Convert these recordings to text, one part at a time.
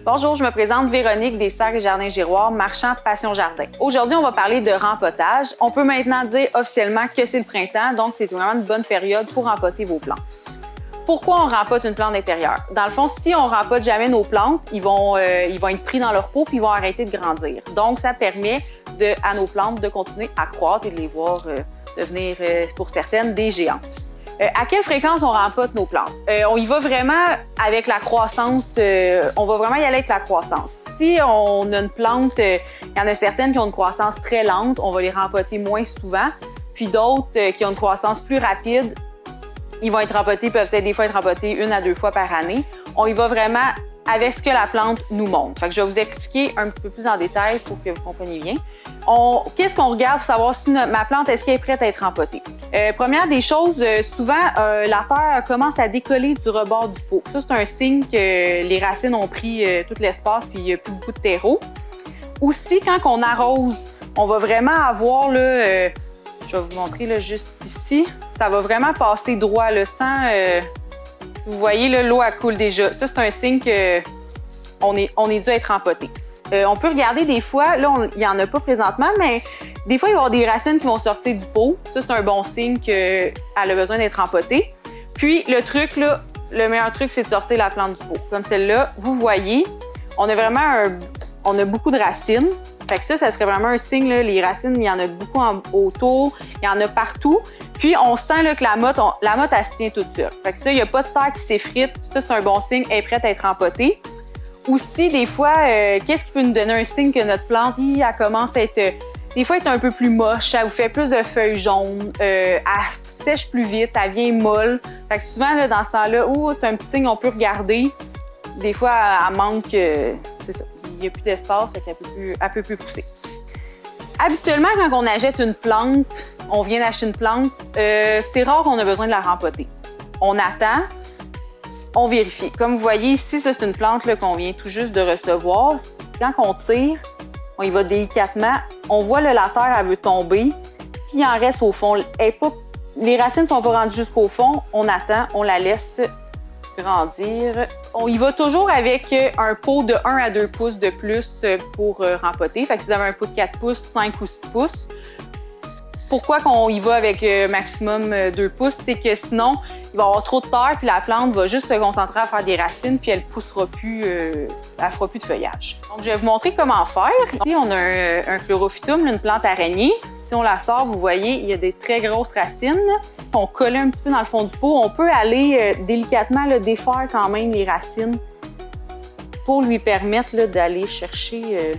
Bonjour, je me présente Véronique des Serres et Jardins Giroir, marchand Passion Jardin. Aujourd'hui, on va parler de rempotage. On peut maintenant dire officiellement que c'est le printemps, donc c'est vraiment une bonne période pour rempoter vos plantes. Pourquoi on rempote une plante d'intérieur? Dans le fond, si on rempote jamais nos plantes, ils vont être pris dans leur peau puis ils vont arrêter de grandir. Donc, ça permet à nos plantes de continuer à croître et de les voir devenir, pour certaines, des géantes. À quelle fréquence on rempote nos plantes? On y va vraiment avec la croissance, on va vraiment y aller avec la croissance. Si on a une plante, il y en a certaines qui ont une croissance très lente, on va les rempoter moins souvent, puis d'autres qui ont une croissance plus rapide, ils vont être rempotés, peuvent peut-être des fois être rempotés 1 à 2 fois par année. On y va vraiment avec ce que la plante nous montre. Fait que je vais vous expliquer un petit peu plus en détail pour que vous compreniez bien. Qu'est-ce qu'on regarde pour savoir si ma plante, est-ce qu'elle est prête à être rempotée? Première des choses, souvent, la terre commence à décoller du rebord du pot. Ça, c'est un signe que les racines ont pris tout l'espace puis il n'y a plus beaucoup de terreau. Aussi, quand on arrose, on va vraiment avoir, là, je vais vous montrer là, juste ici, ça va vraiment passer droit, là, sans... vous voyez, l'eau coule déjà. Ça, c'est un signe qu'on est dû être rempoté. On peut regarder des fois, là, il n'y en a pas présentement, mais des fois, il va y avoir des racines qui vont sortir du pot. Ça, c'est un bon signe qu'elle a besoin d'être rempotée. Puis, le truc, là, le meilleur truc, c'est de sortir la plante du pot. Comme celle-là, vous voyez, on a vraiment on a beaucoup de racines. Fait que ça serait vraiment un signe, là, les racines, il y en a beaucoup autour, il y en a partout. Puis, on sent là, que la motte, elle se tient toute seule. Fait que ça, il n'y a pas de terre qui s'effrite. Ça, c'est un bon signe, elle est prête à être rempotée. Aussi, des fois, qu'est-ce qui peut nous donner un signe que notre plante, elle commence à être, des fois, être un peu plus moche, elle vous fait plus de feuilles jaunes, elle sèche plus vite, elle vient molle. Fait que souvent, là, dans ce temps-là, c'est un petit signe, on peut regarder. Des fois, elle manque, c'est ça, il n'y a plus d'espace, fait qu'elle peut plus pousser. Habituellement, quand on achète une plante, on vient d'acheter une plante, c'est rare qu'on a besoin de la rempoter. On attend. On vérifie. Comme vous voyez ici, ça c'est une plante qu'on vient tout juste de recevoir. Quand on tire, on y va délicatement. On voit là, la terre, elle veut tomber, puis il en reste au fond. Les racines ne sont pas rendues jusqu'au fond. On attend, on la laisse grandir. On y va toujours avec un pot de 1 à 2 pouces de plus pour rempoter. Fait que si vous avez un pot de 4 pouces, 5 ou 6 pouces. Pourquoi qu'on y va avec maximum 2 pouces? C'est que sinon, il va y avoir trop de terre, puis la plante va juste se concentrer à faire des racines, puis elle ne poussera plus, elle fera plus de feuillage. Donc, je vais vous montrer comment faire. Ici, on a un chlorophytum, une plante araignée. Si on la sort, vous voyez, il y a des très grosses racines. On colle un petit peu dans le fond du pot. On peut aller délicatement défaire quand même les racines pour lui permettre d'aller chercher...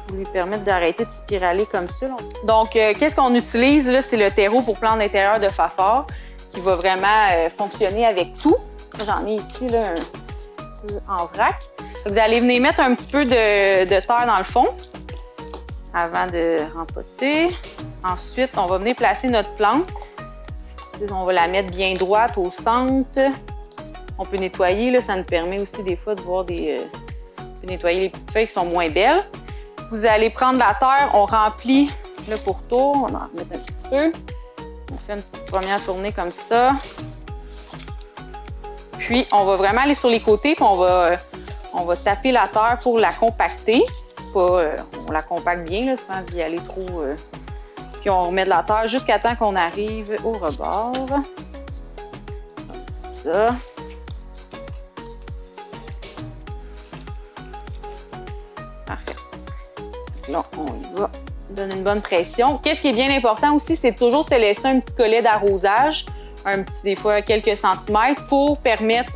pour lui permettre d'arrêter de spiraler comme ça. Donc, qu'est-ce qu'on utilise? C'est le terreau pour plantes d'intérieur de Fafard qui va vraiment fonctionner avec tout. J'en ai ici là, un peu en vrac. Vous allez venir mettre un petit peu de terre dans le fond avant de rempoter. Ensuite, on va venir placer notre plante. On va la mettre bien droite au centre. On peut nettoyer, là, ça nous permet aussi des fois de voir on peut nettoyer les petites feuilles qui sont moins belles. Vous allez prendre la terre, on remplit le pourtour, on en remet un petit peu. On fait une petite première tournée comme ça. Puis, on va vraiment aller sur les côtés, puis on va taper la terre pour la compacter. On la compacte bien, là, sans y aller trop. Puis, on remet de la terre jusqu'à temps qu'on arrive au rebord. Comme ça. Parfait. Là, on y va. Donne une bonne pression. Qu'est-ce qui est bien important aussi, c'est toujours se laisser un petit collet d'arrosage, des fois quelques centimètres, pour permettre,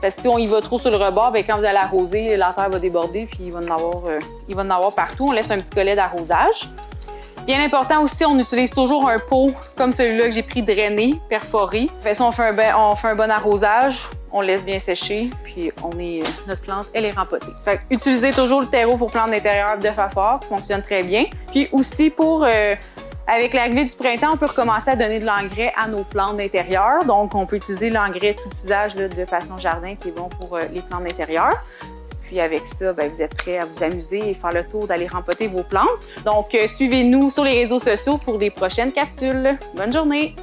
parce que si on y va trop sur le rebord, bien, quand vous allez arroser, la terre va déborder, puis il va en avoir partout. On laisse un petit collet d'arrosage. Bien important aussi, on utilise toujours un pot comme celui-là que j'ai pris drainé, perforé. Fait, si on fait un bon arrosage, on laisse bien sécher, puis notre plante, elle est rempotée. Fait, utilisez toujours le terreau pour plantes d'intérieur de Fafard, qui fonctionne très bien. Puis aussi, avec l'arrivée du printemps, on peut recommencer à donner de l'engrais à nos plantes d'intérieur. Donc, on peut utiliser l'engrais tout usage là, de Passion Jardin, qui est bon pour les plantes d'intérieur. Puis avec ça, bien, vous êtes prêts à vous amuser et faire le tour d'aller rempoter vos plantes. Donc, suivez-nous sur les réseaux sociaux pour des prochaines capsules. Bonne journée!